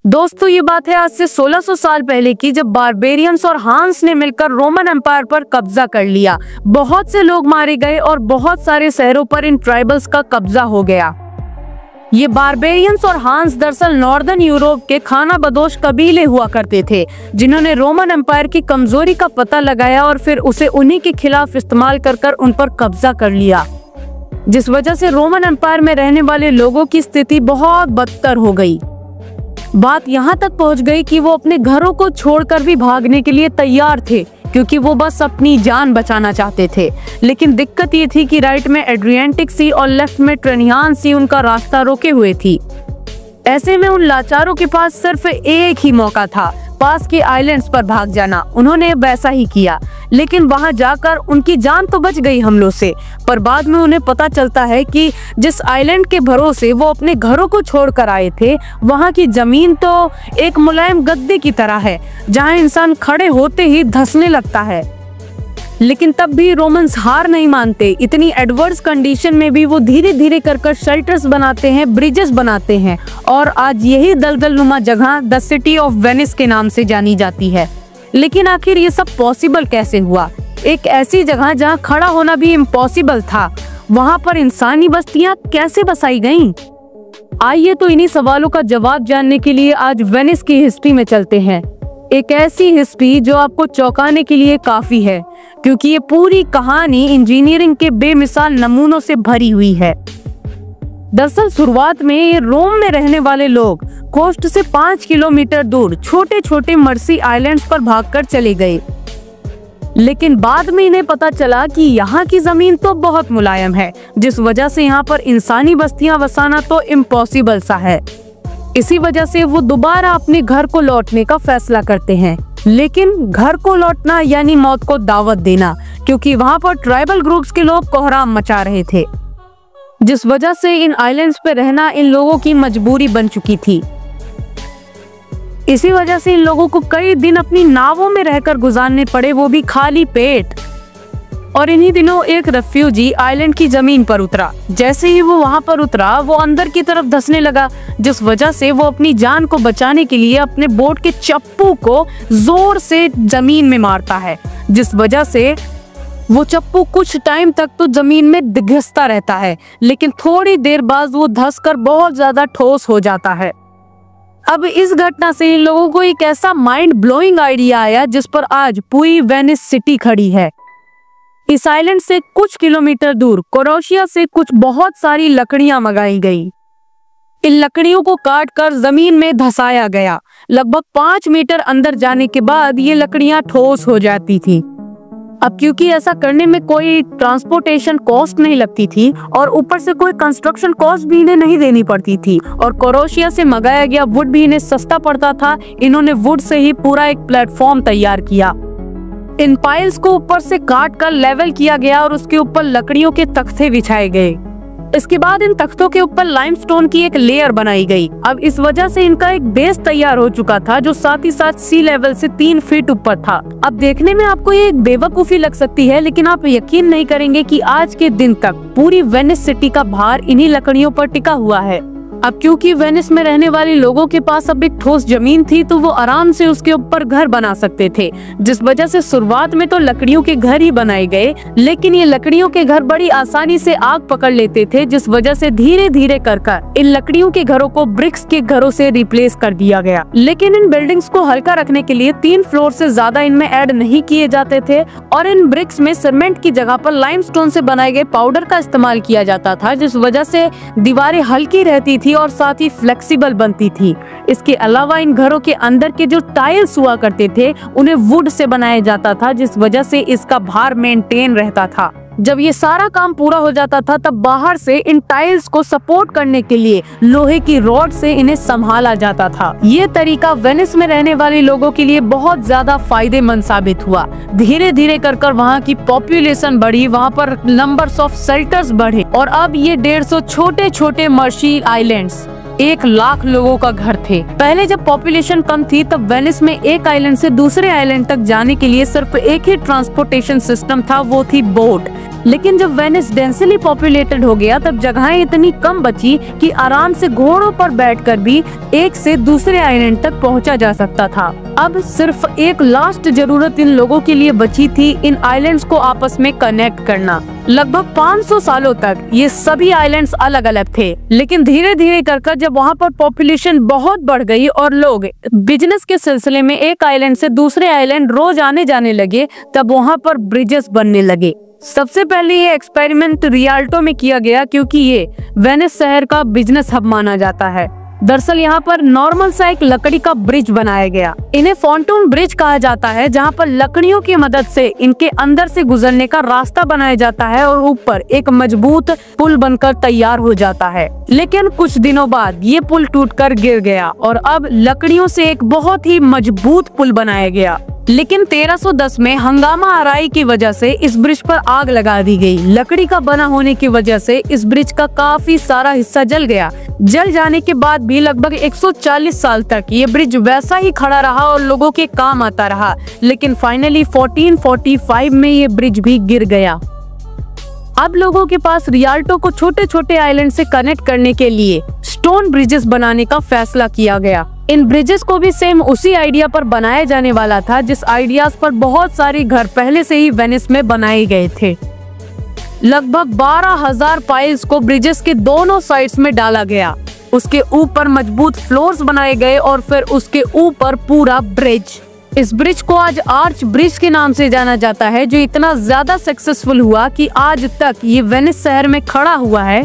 दोस्तों ये बात है आज से 1600 साल पहले की, जब बारबेरियंस और हांस ने मिलकर रोमन एम्पायर पर कब्जा कर लिया। बहुत से लोग मारे गए और बहुत सारे शहरों पर इन ट्राइबल्स का कब्जा हो गया। ये बारबेरियंस और हांस दरअसल नॉर्दर्न यूरोप के खानाबदोश कबीले हुआ करते थे, जिन्होंने रोमन एम्पायर की कमजोरी का पता लगाया और फिर उसे उन्हीं के खिलाफ इस्तेमाल कर उन पर कब्जा कर लिया, जिस वजह से रोमन एम्पायर में रहने वाले लोगों की स्थिति बहुत बदतर हो गई। बात यहाँ तक पहुँच गई कि वो अपने घरों को छोड़कर भी भागने के लिए तैयार थे, क्योंकि वो बस अपनी जान बचाना चाहते थे। लेकिन दिक्कत ये थी कि राइट में एड्रियाटिक सी और लेफ्ट में ट्रेनियान सी उनका रास्ता रोके हुए थी। ऐसे में उन लाचारों के पास सिर्फ एक ही मौका था, पास के आइलैंड्स पर भाग जाना। उन्होंने वैसा ही किया, लेकिन वहां जाकर उनकी जान तो बच गई हमलों से, पर बाद में उन्हें पता चलता है कि जिस आइलैंड के भरोसे वो अपने घरों को छोड़कर आए थे, वहां की जमीन तो एक मुलायम गद्दे की तरह है, जहां इंसान खड़े होते ही धंसने लगता है। लेकिन तब भी रोमन्स हार नहीं मानते। इतनी एडवर्स कंडीशन में भी वो धीरे धीरे कर शेल्टर्स बनाते हैं, ब्रिजेस बनाते हैं, और आज यही दलदल नुमा जगह द सिटी ऑफ वेनिस के नाम से जानी जाती है। लेकिन आखिर ये सब पॉसिबल कैसे हुआ? एक ऐसी जगह जहां खड़ा होना भी इम्पॉसिबल था, वहां पर इंसानी बस्तियां कैसे बसाई गईं? आइए तो इन्हीं सवालों का जवाब जानने के लिए आज वेनिस की हिस्ट्री में चलते हैं। एक ऐसी हिस्ट्री जो आपको चौंकाने के लिए काफी है, क्योंकि ये पूरी कहानी इंजीनियरिंग के बेमिसाल नमूनों से भरी हुई है। दरअसल शुरुआत में ये रोम में रहने वाले लोग कोस्ट से 5 किलोमीटर दूर छोटे छोटे मर्सी आइलैंड्स पर भागकर चले गए, लेकिन बाद में इन्हें पता चला कि यहाँ की जमीन तो बहुत मुलायम है, जिस वजह से यहाँ पर इंसानी बस्तियां बसाना तो इम्पॉसिबल सा है। इसी वजह से वो दोबारा अपने घर को लौटने का फैसला करते हैं। लेकिन घर को लौटना यानी मौत को दावत देना, क्योंकि वहाँ पर ट्राइबल ग्रुप्स के लोग कोहराम मचा रहे थे, जिस वजह से इन आइलैंड्स पे रहना इन लोगों की मजबूरी बन चुकी थी। इसी वजह से इन लोगों को कई दिन अपनी नावों में रहकर गुजारने पड़े, वो भी खाली पेट। और इन्हीं दिनों एक रेफ्यूजी आइलैंड की जमीन पर उतरा। जैसे ही वो वहां पर उतरा, वो अंदर की तरफ धंसने लगा, जिस वजह से वो अपनी जान को बचाने के लिए अपने बोट के चप्पू को जोर से जमीन में मारता है, जिस वजह से वो चप्पू कुछ टाइम तक तो जमीन में घिसता रहता है, लेकिन थोड़ी देर बाद वो धंसकर बहुत ज्यादा ठोस हो जाता है। अब इस घटना से इन लोगों को एक ऐसा माइंड ब्लोइंग आइडिया आया, जिस पर आज पूरी वेनिस सिटी खड़ी है। इस आइलैंड से कुछ किलोमीटर दूर क्रोएशिया से कुछ बहुत सारी लकड़ियां मंगाई गई। इन लकड़ियों को काट कर जमीन में धंसाया गया। लगभग 5 मीटर अंदर जाने के बाद ये लकड़ियां ठोस हो जाती थी। अब क्योंकि ऐसा करने में कोई ट्रांसपोर्टेशन कॉस्ट नहीं लगती थी और ऊपर से कोई कंस्ट्रक्शन कॉस्ट भी इन्हें नहीं देनी पड़ती थी, और क्रोएशिया से मंगाया गया वुड भी इन्हें सस्ता पड़ता था, इन्होंने वुड से ही पूरा एक प्लेटफॉर्म तैयार किया। इन पाइल्स को ऊपर से काट कर लेवल किया गया और उसके ऊपर लकड़ियों के तख्ते बिछाए गए। इसके बाद इन तख्तों के ऊपर लाइमस्टोन की एक लेयर बनाई गई। अब इस वजह से इनका एक बेस तैयार हो चुका था, जो साथ ही साथ सी लेवल से 3 फीट ऊपर था। अब देखने में आपको ये एक बेवकूफी लग सकती है, लेकिन आप यकीन नहीं करेंगे कि आज के दिन तक पूरी वेनिस सिटी का भार इन्हीं लकड़ियों पर टिका हुआ है। अब क्योंकि वेनिस में रहने वाले लोगों के पास अब एक ठोस जमीन थी, तो वो आराम से उसके ऊपर घर बना सकते थे, जिस वजह से शुरुआत में तो लकड़ियों के घर ही बनाए गए, लेकिन ये लकड़ियों के घर बड़ी आसानी से आग पकड़ लेते थे, जिस वजह से धीरे धीरे कर इन लकड़ियों के घरों को ब्रिक्स के घरों से रिप्लेस कर दिया गया। लेकिन इन बिल्डिंग्स को हल्का रखने के लिए 3 फ्लोर से ज्यादा इनमें ऐड नहीं किए जाते थे, और इन ब्रिक्स में सीमेंट की जगह पर लाइमस्टोन से बनाए गए पाउडर का इस्तेमाल किया जाता था, जिस वजह से दीवारें हल्की रहती थी और साथ ही फ्लेक्सिबल बनती थी। इसके अलावा इन घरों के अंदर के जो टाइल्स हुआ करते थे, उन्हें वुड से बनाया जाता था, जिस वजह से इसका भार मेंटेन रहता था। जब ये सारा काम पूरा हो जाता था, तब बाहर से इन टाइल्स को सपोर्ट करने के लिए लोहे की रॉड से इन्हें संभाला जाता था। ये तरीका वेनिस में रहने वाले लोगों के लिए बहुत ज्यादा फायदेमंद साबित हुआ। धीरे धीरे कर वहाँ की पॉपुलेशन बढ़ी, वहाँ पर नंबर्स ऑफ शेल्टर्स बढ़े, और अब ये 150 छोटे छोटे मर्सी आइलैंड्स 1 लाख लोगों का घर थे। पहले जब पॉपुलेशन कम थी तब वेनिस में एक आइलैंड से दूसरे आइलैंड तक जाने के लिए सिर्फ एक ही ट्रांसपोर्टेशन सिस्टम था, वो थी बोट। लेकिन जब वेनिस डेंसली पॉपुलेटेड हो गया तब जगहें इतनी कम बची कि आराम से घोड़ों पर बैठकर भी एक से दूसरे आइलैंड तक पहुंचा जा सकता था। अब सिर्फ एक लास्ट जरूरत इन लोगों के लिए बची थी, इन आइलैंड्स को आपस में कनेक्ट करना। लगभग 500 सालों तक ये सभी आइलैंड्स अलग अलग थे, लेकिन धीरे धीरे कर जब वहाँ पर पॉपुलेशन बहुत बढ़ गई और लोग बिजनेस के सिलसिले में एक आइलैंड से दूसरे आइलैंड रोज आने जाने लगे, तब वहाँ पर ब्रिजेस बनने लगे। सबसे पहले ये एक्सपेरिमेंट रियाल्टो में किया गया क्योंकि ये वेनिस शहर का बिजनेस हब माना जाता है। दरअसल यहाँ पर नॉर्मल सा एक लकड़ी का ब्रिज बनाया गया। इन्हें फॉन्टून ब्रिज कहा जाता है, जहाँ पर लकड़ियों की मदद से इनके अंदर से गुजरने का रास्ता बनाया जाता है और ऊपर एक मजबूत पुल बनकर तैयार हो जाता है। लेकिन कुछ दिनों बाद ये पुल टूटकर गिर गया और अब लकड़ियों से एक बहुत ही मजबूत पुल बनाया गया। लेकिन 1310 में हंगामा आराई की वजह से इस ब्रिज पर आग लगा दी गई। लकड़ी का बना होने की वजह से इस ब्रिज का काफी सारा हिस्सा जल गया। जल जाने के बाद भी लगभग 140 साल तक ये ब्रिज वैसा ही खड़ा रहा और लोगों के काम आता रहा। लेकिन फाइनली 1445 में ये ब्रिज भी गिर गया। अब लोगों के पास रियाल्टो को छोटे छोटे आइलैंड से कनेक्ट करने के लिए स्टोन ब्रिजेस बनाने का फैसला किया गया। इन ब्रिजेस को भी सेम उसी आइडिया पर बनाया जाने वाला था जिस आइडियाज पर बहुत सारे घर पहले से ही वेनिस में बनाए गए थे। लगभग 12,000 पाइल्स को ब्रिजेस के दोनों साइड्स में डाला गया। उसके ऊपर मजबूत फ्लोर्स बनाए गए और फिर उसके ऊपर पूरा ब्रिज। इस ब्रिज को आज आर्च ब्रिज के नाम से जाना जाता है, जो इतना ज्यादा सक्सेसफुल हुआ कि आज तक ये वेनिस शहर में खड़ा हुआ है।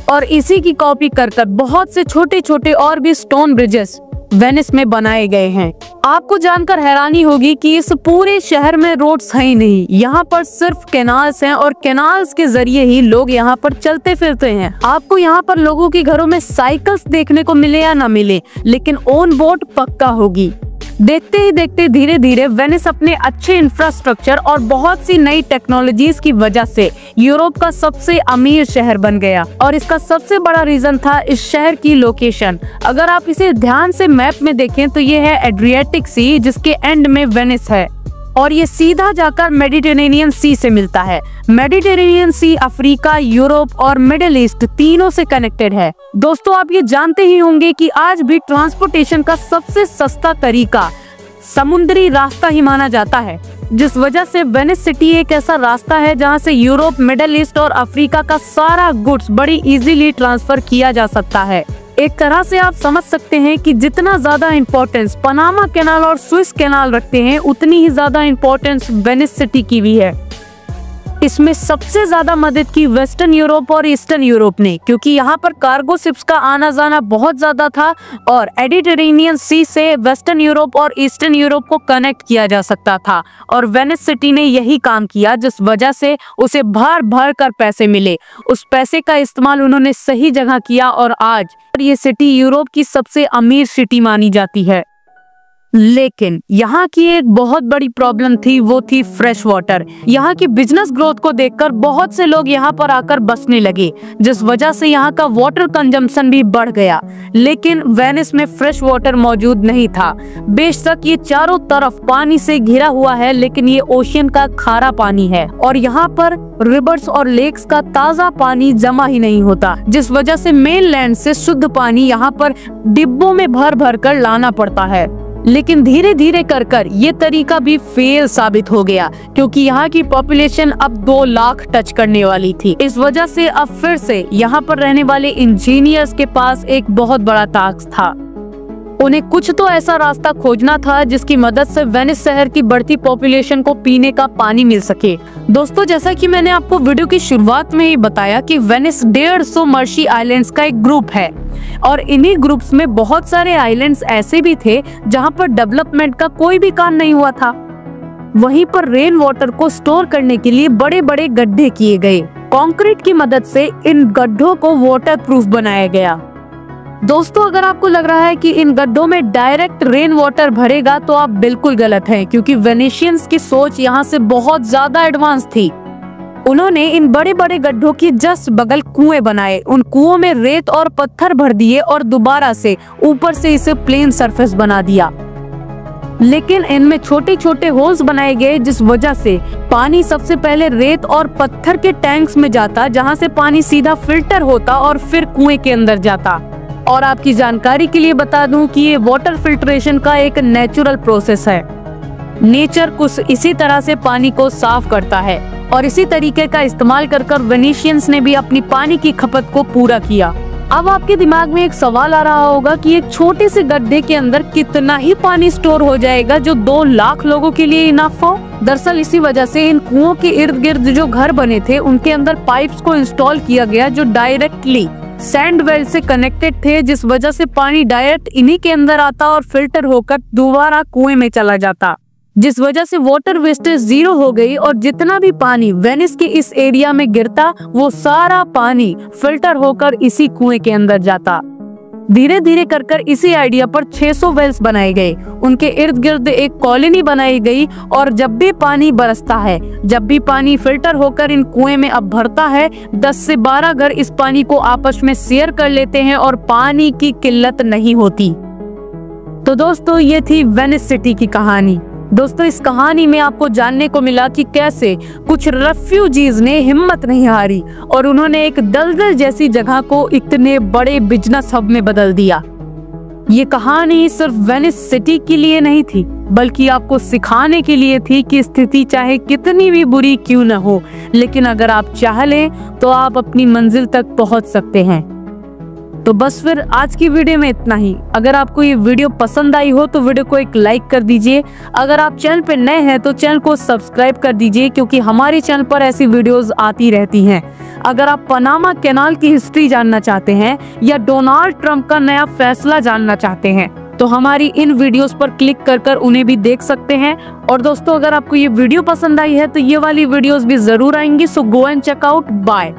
और इसी की कॉपी कर बहुत से छोटे छोटे और भी स्टोन ब्रिजेस वेनिस में बनाए गए हैं। आपको जानकर हैरानी होगी कि इस पूरे शहर में रोड्स हैं ही नहीं, यहाँ पर सिर्फ कैनाल्स हैं और कैनाल्स के जरिए ही लोग यहाँ पर चलते फिरते हैं। आपको यहाँ पर लोगों के घरों में साइकिल्स देखने को मिले या ना मिले, लेकिन ऑन बोर्ड पक्का होगी। देखते ही देखते धीरे धीरे वेनिस अपने अच्छे इंफ्रास्ट्रक्चर और बहुत सी नई टेक्नोलॉजीज की वजह से यूरोप का सबसे अमीर शहर बन गया। और इसका सबसे बड़ा रीजन था इस शहर की लोकेशन। अगर आप इसे ध्यान से मैप में देखें तो ये है एड्रियाटिक सी, जिसके एंड में वेनिस है और ये सीधा जाकर मेडिटेरेनियन सी से मिलता है। मेडिटेरेनियन सी अफ्रीका, यूरोप और मिडिल ईस्ट तीनों से कनेक्टेड है। दोस्तों, आप ये जानते ही होंगे कि आज भी ट्रांसपोर्टेशन का सबसे सस्ता तरीका समुद्री रास्ता ही माना जाता है, जिस वजह से वेनिस सिटी एक ऐसा रास्ता है जहां से यूरोप, मिडिल ईस्ट और अफ्रीका का सारा गुड्स बड़ी इजीली ट्रांसफर किया जा सकता है। एक तरह से आप समझ सकते हैं कि जितना ज्यादा इम्पोर्टेंस पनामा कैनाल और स्विस कैनाल रखते हैं, उतनी ही ज्यादा इम्पोर्टेंस वेनिस सिटी की भी है। इसमें सबसे ज्यादा मदद की वेस्टर्न यूरोप और ईस्टर्न यूरोप ने, क्योंकि यहाँ पर कार्गो शिप्स का आना जाना बहुत ज्यादा था और मेडिटेरेनियन सी से वेस्टर्न यूरोप और ईस्टर्न यूरोप को कनेक्ट किया जा सकता था। और वेनिस सिटी ने यही काम किया, जिस वजह से उसे भर भर कर पैसे मिले। उस पैसे का इस्तेमाल उन्होंने सही जगह किया और आज ये सिटी यूरोप की सबसे अमीर सिटी मानी जाती है। लेकिन यहाँ की एक बहुत बड़ी प्रॉब्लम थी, वो थी फ्रेश वाटर। यहाँ की बिजनेस ग्रोथ को देखकर बहुत से लोग यहाँ पर आकर बसने लगे, जिस वजह से यहाँ का वाटर कंजम्पशन भी बढ़ गया। लेकिन वेनिस में फ्रेश वाटर मौजूद नहीं था। बेशक ये चारों तरफ पानी से घिरा हुआ है, लेकिन ये ओशियन का खारा पानी है और यहाँ पर रिवर्स और लेक्स का ताज़ा पानी जमा ही नहीं होता, जिस वजह से मेनलैंड से शुद्ध पानी यहाँ पर डिब्बों में भर भर कर लाना पड़ता है। लेकिन धीरे धीरे कर ये तरीका भी फेल साबित हो गया, क्योंकि यहाँ की पॉपुलेशन अब 2 लाख टच करने वाली थी। इस वजह से अब फिर से यहाँ पर रहने वाले इंजीनियर्स के पास एक बहुत बड़ा टास्क था। उन्हें कुछ तो ऐसा रास्ता खोजना था जिसकी मदद से वेनिस शहर की बढ़ती पॉपुलेशन को पीने का पानी मिल सके। दोस्तों, जैसा कि मैंने आपको वीडियो की शुरुआत में ही बताया कि वेनिस 150 मर्शी आइलैंड्स का एक ग्रुप है और इन्हीं ग्रुप्स में बहुत सारे आइलैंड्स ऐसे भी थे जहां पर डेवलपमेंट का कोई भी काम नहीं हुआ था। वहीं पर रेन वाटर को स्टोर करने के लिए बड़े बड़े गड्ढे किए गए। कंक्रीट की मदद से इन गड्ढों को वाटर प्रूफ बनाया गया। दोस्तों, अगर आपको लग रहा है कि इन गड्ढों में डायरेक्ट रेन वाटर भरेगा तो आप बिल्कुल गलत हैं, क्योंकि वेनेशियंस की सोच यहाँ से बहुत ज्यादा एडवांस थी। उन्होंने इन बड़े बड़े गड्ढों की जस्ट बगल कुएं बनाए, उन कुओं में रेत और पत्थर भर दिए और दोबारा से ऊपर से इसे प्लेन सरफेस बना दिया। लेकिन इनमें छोटे छोटे होल्स बनाए गए जिस वजह से पानी सबसे पहले रेत और पत्थर के टैंक्स में जाता, जहां से पानी सीधा फिल्टर होता और फिर कुएं के अंदर जाता। और आपकी जानकारी के लिए बता दूं कि ये वाटर फिल्ट्रेशन का एक नेचुरल प्रोसेस है। नेचर कुछ इसी तरह से पानी को साफ करता है और इसी तरीके का इस्तेमाल कर वेनिशियंस ने भी अपनी पानी की खपत को पूरा किया। अब आपके दिमाग में एक सवाल आ रहा होगा कि एक छोटे से गड्ढे के अंदर कितना ही पानी स्टोर हो जाएगा जो 2 लाख लोगों के लिए इनफ हो। दरअसल इसी वजह से इन कुओं के इर्द गिर्द जो घर बने थे उनके अंदर पाइप्स को इंस्टॉल किया गया जो डायरेक्टली सैंड वेल से कनेक्टेड थे, जिस वजह से पानी डायरेक्ट इन्हीं के अंदर आता और फिल्टर होकर दोबारा कुएं में चला जाता, जिस वजह से वाटर वेस्टेज 0 हो गई और जितना भी पानी वेनिस के इस एरिया में गिरता वो सारा पानी फिल्टर होकर इसी कुएं के अंदर जाता। धीरे धीरे कर इसी आइडिया पर 600 वेल्स बनाए गए, उनके इर्द गिर्द एक कॉलोनी बनाई गई और जब भी पानी बरसता है, जब भी पानी फिल्टर होकर इन कुएं में अब भरता है, 10 से 12 घर इस पानी को आपस में शेयर कर लेते हैं और पानी की किल्लत नहीं होती। तो दोस्तों ये थी वेनिस सिटी की कहानी। दोस्तों इस कहानी में आपको जानने को मिला कि कैसे कुछ रेफ्यूजीज ने हिम्मत नहीं हारी और उन्होंने एक दलदल जैसी जगह को इतने बड़े बिजनेस हब में बदल दिया। ये कहानी सिर्फ वेनिस सिटी के लिए नहीं थी, बल्कि आपको सिखाने के लिए थी कि स्थिति चाहे कितनी भी बुरी क्यों न हो, लेकिन अगर आप चाह लें तो आप अपनी मंजिल तक पहुंच सकते हैं। तो बस फिर आज की वीडियो में इतना ही। अगर आपको ये वीडियो पसंद आई हो तो वीडियो को एक लाइक कर दीजिए। अगर आप चैनल पे नए हैं तो चैनल को सब्सक्राइब कर दीजिए, क्योंकि हमारे चैनल पर ऐसी वीडियोस आती रहती हैं। अगर आप पनामा कैनाल की हिस्ट्री जानना चाहते हैं या डोनाल्ड ट्रंप का नया फैसला जानना चाहते हैं तो हमारी इन वीडियोस पर क्लिक कर उन्हें भी देख सकते हैं। और दोस्तों अगर आपको ये वीडियो पसंद आई है तो ये वाली वीडियोस भी जरूर आएंगी, so go and check out. Bye.